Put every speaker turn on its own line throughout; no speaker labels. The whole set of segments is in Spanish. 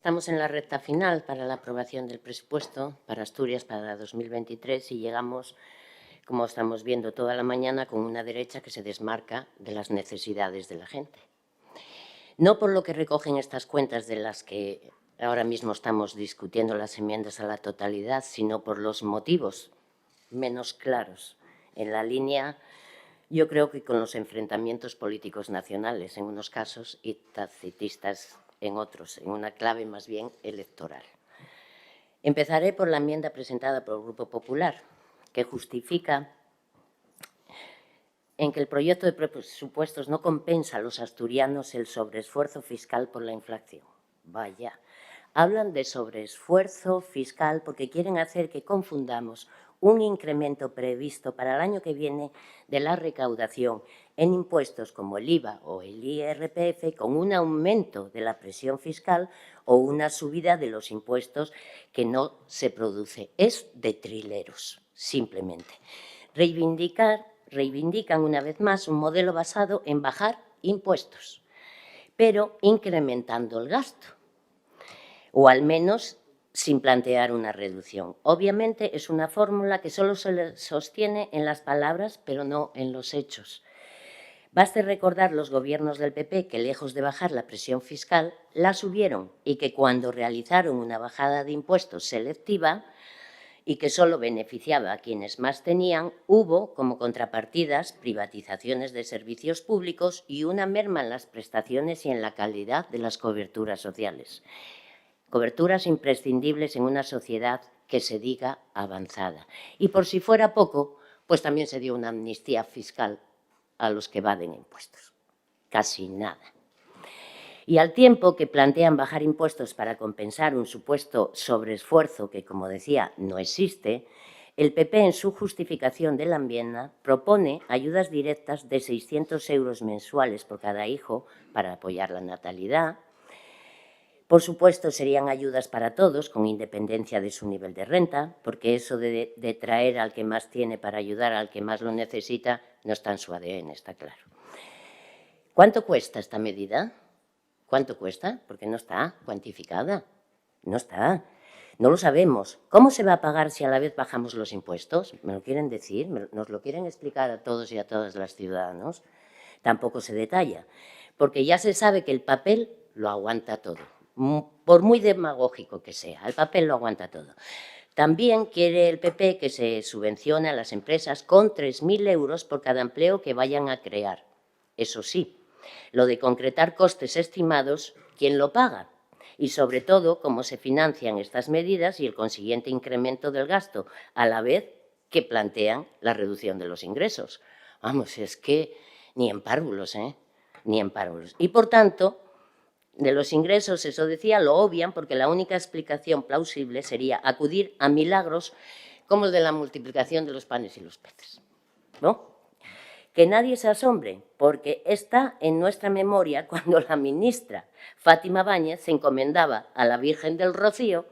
Estamos en la recta final para la aprobación del presupuesto para Asturias para 2023 y llegamos, como estamos viendo toda la mañana, con una derecha que se desmarca de las necesidades de la gente. No por lo que recogen estas cuentas de las que ahora mismo estamos discutiendo las enmiendas a la totalidad, sino por los motivos menos claros en la línea, yo creo que con los enfrentamientos políticos nacionales en unos casos y tacitistas en otros, en una clave más bien electoral. Empezaré por la enmienda presentada por el Grupo Popular, que justifica en que el proyecto de presupuestos no compensa a los asturianos el sobreesfuerzo fiscal por la inflación. Vaya, hablan de sobreesfuerzo fiscal porque quieren hacer que confundamos un incremento previsto para el año que viene de la recaudación en impuestos como el IVA o el IRPF con un aumento de la presión fiscal o una subida de los impuestos que no se produce. Es de trileros, simplemente. Reivindican una vez más un modelo basado en bajar impuestos, pero incrementando el gasto, o al menos sin plantear una reducción. Obviamente es una fórmula que solo se sostiene en las palabras, pero no en los hechos. Baste recordar los gobiernos del PP que, lejos de bajar la presión fiscal, la subieron y que cuando realizaron una bajada de impuestos selectiva y que solo beneficiaba a quienes más tenían, hubo como contrapartidas privatizaciones de servicios públicos y una merma en las prestaciones y en la calidad de las coberturas sociales. Coberturas imprescindibles en una sociedad que se diga avanzada. Y por si fuera poco, pues también se dio una amnistía fiscal a los que evaden impuestos. Casi nada. Y al tiempo que plantean bajar impuestos para compensar un supuesto sobreesfuerzo que, como decía, no existe, el PP, en su justificación de la enmienda, propone ayudas directas de 600 euros mensuales por cada hijo para apoyar la natalidad. Por supuesto, serían ayudas para todos, con independencia de su nivel de renta, porque eso de traer al que más tiene para ayudar al que más lo necesita no está en su ADN, está claro. ¿Cuánto cuesta esta medida? ¿Cuánto cuesta? Porque no está cuantificada. No está. No lo sabemos. ¿Cómo se va a pagar si a la vez bajamos los impuestos? ¿Me lo quieren decir? ¿Nos lo quieren explicar a todos y a todas las ciudadanos? Tampoco se detalla, porque ya se sabe que el papel lo aguanta todo, por muy demagógico que sea, el papel lo aguanta todo. También quiere el PP que se subvencione a las empresas con 3.000 euros por cada empleo que vayan a crear. Eso sí, lo de concretar costes estimados, ¿quién lo paga? Y sobre todo, cómo se financian estas medidas y el consiguiente incremento del gasto, a la vez que plantean la reducción de los ingresos. Vamos, es que ni en párvulos, ni en párvulos. Y, por tanto, de los ingresos, eso decía, lo obvian porque la única explicación plausible sería acudir a milagros como el de la multiplicación de los panes y los peces, ¿no? Que nadie se asombre, porque está en nuestra memoria cuando la ministra Fátima Báñez se encomendaba a la Virgen del Rocío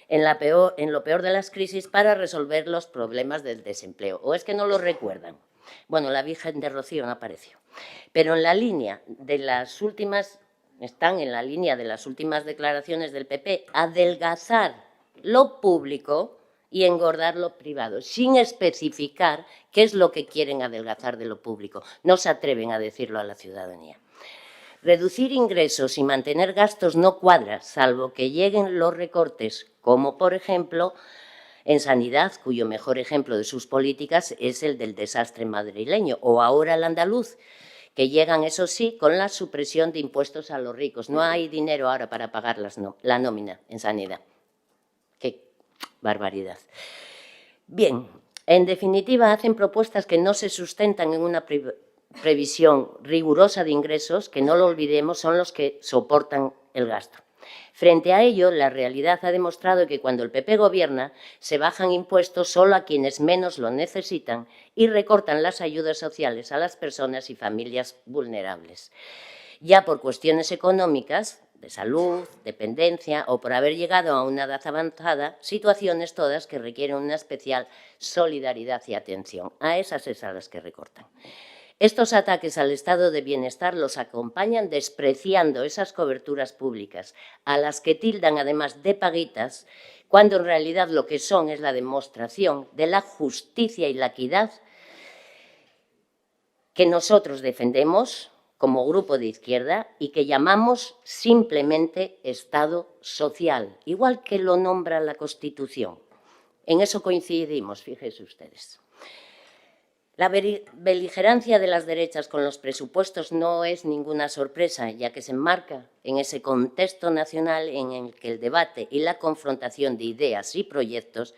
en lo peor de las crisis para resolver los problemas del desempleo. ¿O es que no lo recuerdan? Bueno, la Virgen del Rocío no apareció. Pero en la línea de las últimas, están en la línea de las últimas declaraciones del PP, adelgazar lo público y engordar lo privado, sin especificar qué es lo que quieren adelgazar de lo público. No se atreven a decirlo a la ciudadanía. Reducir ingresos y mantener gastos no cuadra, salvo que lleguen los recortes, como por ejemplo en sanidad, cuyo mejor ejemplo de sus políticas es el del desastre madrileño, o ahora el andaluz, que llegan, eso sí, con la supresión de impuestos a los ricos. No hay dinero ahora para pagar la nómina en sanidad. ¡Qué barbaridad! Bien, en definitiva, hacen propuestas que no se sustentan en una previsión rigurosa de ingresos, que no lo olvidemos, son los que soportan el gasto. Frente a ello, la realidad ha demostrado que cuando el PP gobierna, se bajan impuestos solo a quienes menos lo necesitan y recortan las ayudas sociales a las personas y familias vulnerables, ya por cuestiones económicas, de salud, dependencia o por haber llegado a una edad avanzada, situaciones todas que requieren una especial solidaridad y atención. A esas es a las que recortan. Estos ataques al estado de bienestar los acompañan despreciando esas coberturas públicas, a las que tildan además de paguitas, cuando en realidad lo que son es la demostración de la justicia y la equidad que nosotros defendemos como grupo de izquierda y que llamamos simplemente Estado social, igual que lo nombra la Constitución. En eso coincidimos, fíjense ustedes. La beligerancia de las derechas con los presupuestos no es ninguna sorpresa, ya que se enmarca en ese contexto nacional en el que el debate y la confrontación de ideas y proyectos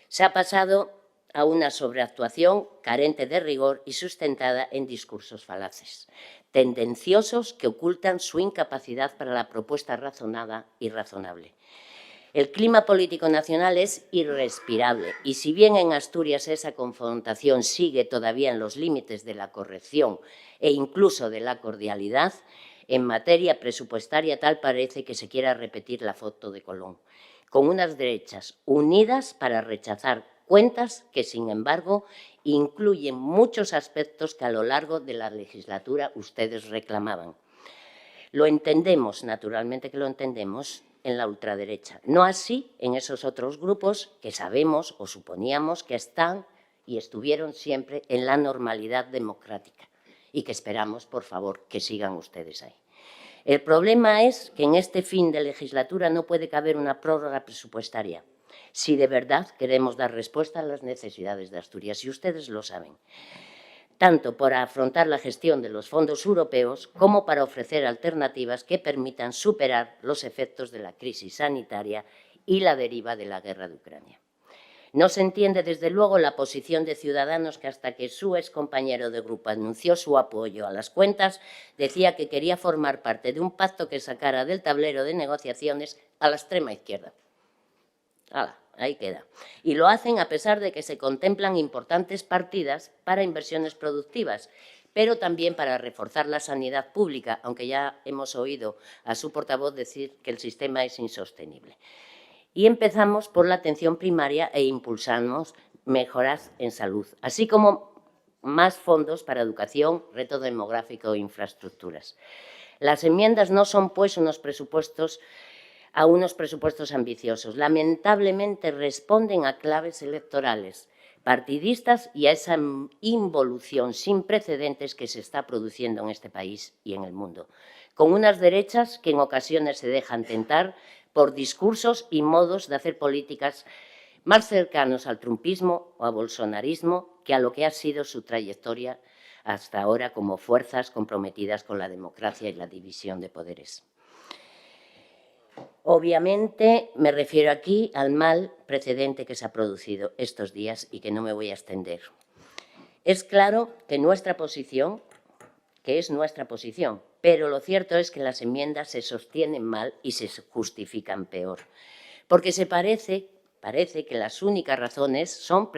se ha pasado a una sobreactuación carente de rigor y sustentada en discursos falaces, tendenciosos que ocultan su incapacidad para la propuesta razonada y razonable. El clima político nacional es irrespirable y si bien en Asturias esa confrontación sigue todavía en los límites de la corrección e incluso de la cordialidad, en materia presupuestaria tal parece que se quiera repetir la foto de Colón, con unas derechas unidas para rechazar cuentas que, sin embargo, incluyen muchos aspectos que a lo largo de la legislatura ustedes reclamaban. Lo entendemos, naturalmente que lo entendemos, en la ultraderecha. No así en esos otros grupos que sabemos o suponíamos que están y estuvieron siempre en la normalidad democrática y que esperamos, por favor, que sigan ustedes ahí. El problema es que en este fin de legislatura no puede caber una prórroga presupuestaria si de verdad queremos dar respuesta a las necesidades de Asturias, y ustedes lo saben, tanto para afrontar la gestión de los fondos europeos como para ofrecer alternativas que permitan superar los efectos de la crisis sanitaria y la deriva de la guerra de Ucrania. No se entiende, desde luego, la posición de Ciudadanos, que hasta que su excompañero de grupo anunció su apoyo a las cuentas, decía que quería formar parte de un pacto que sacara del tablero de negociaciones a la extrema izquierda. ¡Hala! Ahí queda. Y lo hacen a pesar de que se contemplan importantes partidas para inversiones productivas, pero también para reforzar la sanidad pública, aunque ya hemos oído a su portavoz decir que el sistema es insostenible. Y empezamos por la atención primaria e impulsamos mejoras en salud, así como más fondos para educación, reto demográfico e infraestructuras. Las enmiendas no son, pues, unos presupuestos ambiciosos. Lamentablemente responden a claves electorales, partidistas y a esa involución sin precedentes que se está produciendo en este país y en el mundo, con unas derechas que en ocasiones se dejan tentar por discursos y modos de hacer políticas más cercanos al trumpismo o al bolsonarismo que a lo que ha sido su trayectoria hasta ahora como fuerzas comprometidas con la democracia y la división de poderes. Obviamente me refiero aquí al mal precedente que se ha producido estos días y que no me voy a extender. Es claro que es nuestra posición, pero lo cierto es que las enmiendas se sostienen mal y se justifican peor, porque parece que las únicas razones son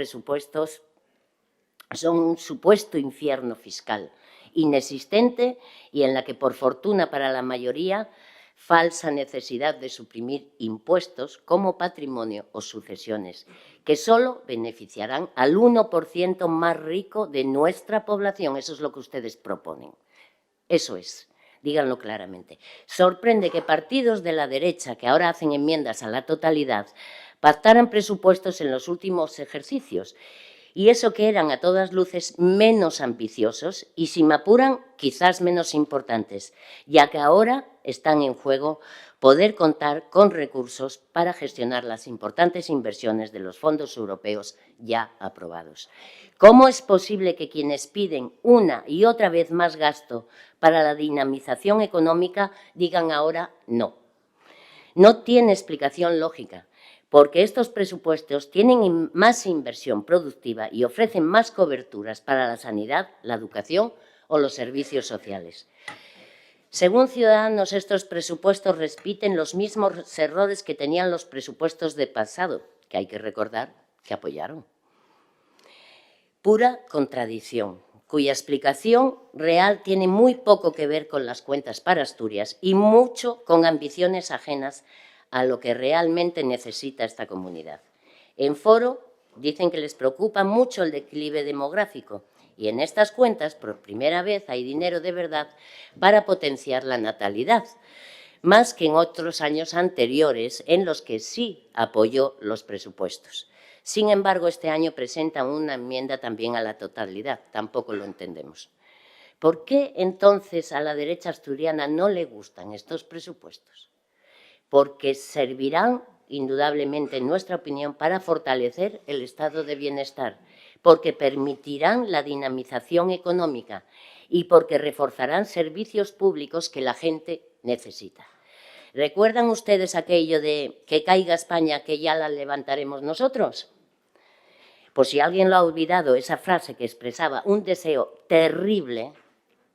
un supuesto infierno fiscal inexistente y en la que, por fortuna para la mayoría, falsa necesidad de suprimir impuestos como patrimonio o sucesiones, que solo beneficiarán al 1% más rico de nuestra población. Eso es lo que ustedes proponen. Eso es, díganlo claramente. Sorprende que partidos de la derecha, que ahora hacen enmiendas a la totalidad, pactaran presupuestos en los últimos ejercicios, y eso que eran a todas luces menos ambiciosos y, si me apuran, quizás menos importantes, ya que ahora están en juego poder contar con recursos para gestionar las importantes inversiones de los fondos europeos ya aprobados. ¿Cómo es posible que quienes piden una y otra vez más gasto para la dinamización económica digan ahora no? No tiene explicación lógica, porque estos presupuestos tienen más inversión productiva y ofrecen más coberturas para la sanidad, la educación o los servicios sociales. Según Ciudadanos, estos presupuestos repiten los mismos errores que tenían los presupuestos del pasado, que hay que recordar que apoyaron. Pura contradicción, cuya explicación real tiene muy poco que ver con las cuentas para Asturias y mucho con ambiciones ajenas a lo que realmente necesita esta comunidad. En Foro dicen que les preocupa mucho el declive demográfico Y en estas cuentas, por primera vez, hay dinero de verdad para potenciar la natalidad, más que en otros años anteriores en los que sí apoyó los presupuestos. Sin embargo, este año presentan una enmienda también a la totalidad, tampoco lo entendemos. ¿Por qué entonces a la derecha asturiana no le gustan estos presupuestos? Porque servirán indudablemente, en nuestra opinión, para fortalecer el estado de bienestar, porque permitirán la dinamización económica y porque reforzarán servicios públicos que la gente necesita. ¿Recuerdan ustedes aquello de que caiga España, que ya la levantaremos nosotros? Pues si alguien lo ha olvidado, esa frase que expresaba un deseo terrible,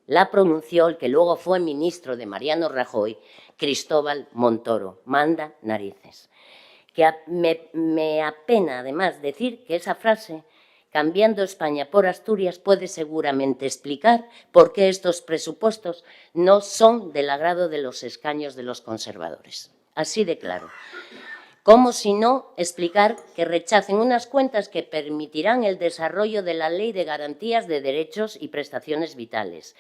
la pronunció el que luego fue ministro de Mariano Rajoy, Cristóbal Montoro. Manda narices. Que me apena, además, decir que esa frase, cambiando España por Asturias, puede seguramente explicar por qué estos presupuestos no son del agrado de los escaños de los conservadores. Así de claro. ¿Cómo si no explicar que rechacen unas cuentas que permitirán el desarrollo de la Ley de Garantías de Derechos y Prestaciones Vitales,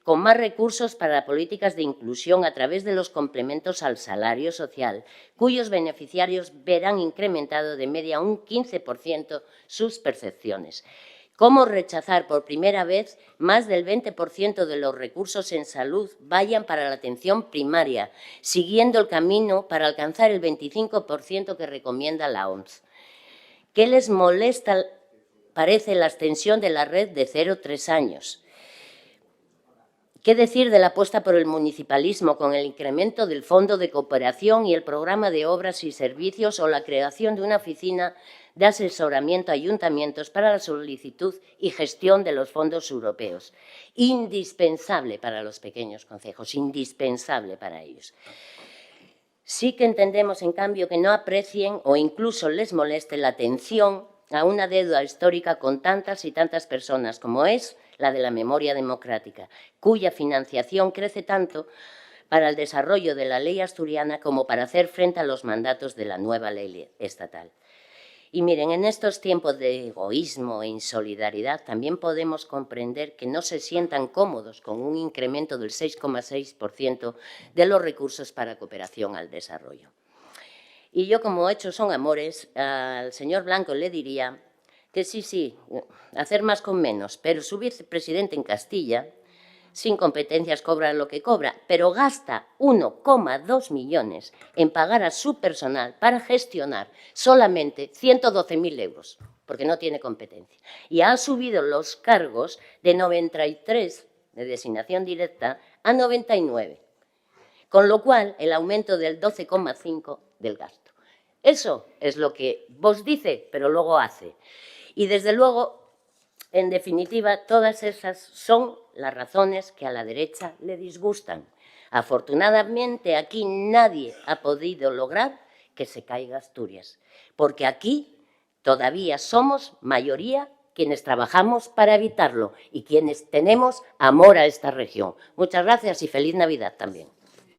con más recursos para políticas de inclusión a través de los complementos al salario social, cuyos beneficiarios verán incrementado de media un 15% sus percepciones? ¿Cómo rechazar por primera vez más del 20% de los recursos en salud vayan para la atención primaria, siguiendo el camino para alcanzar el 25% que recomienda la OMS? ¿Qué les molesta, parece, la extensión de la red de 0-3 años? ¿Qué decir de la apuesta por el municipalismo con el incremento del Fondo de Cooperación y el programa de obras y servicios o la creación de una oficina de asesoramiento a ayuntamientos para la solicitud y gestión de los fondos europeos? Indispensable para los pequeños concejos, indispensable para ellos. Sí que entendemos, en cambio, que no aprecien o incluso les moleste la atención a una deuda histórica con tantas y tantas personas como es la de la memoria democrática, cuya financiación crece tanto para el desarrollo de la ley asturiana como para hacer frente a los mandatos de la nueva ley estatal. Y miren, en estos tiempos de egoísmo e insolidaridad también podemos comprender que no se sientan cómodos con un incremento del 6,6% de los recursos para cooperación al desarrollo. Y yo, como hechos son amores, al señor Blanco le diría que sí, hacer más con menos, pero su vicepresidente en Castilla, sin competencias, cobra lo que cobra, pero gasta 1,2 millones en pagar a su personal para gestionar solamente 112.000 euros, porque no tiene competencia. Y ha subido los cargos de 93 de designación directa a 99, con lo cual el aumento del 12,5 del gasto. Eso es lo que vos dice, pero luego hace. Y desde luego, en definitiva, todas esas son las razones que a la derecha le disgustan. Afortunadamente, aquí nadie ha podido lograr que se caiga Asturias, porque aquí todavía somos mayoría quienes trabajamos para evitarlo y quienes tenemos amor a esta región. Muchas gracias y feliz Navidad también.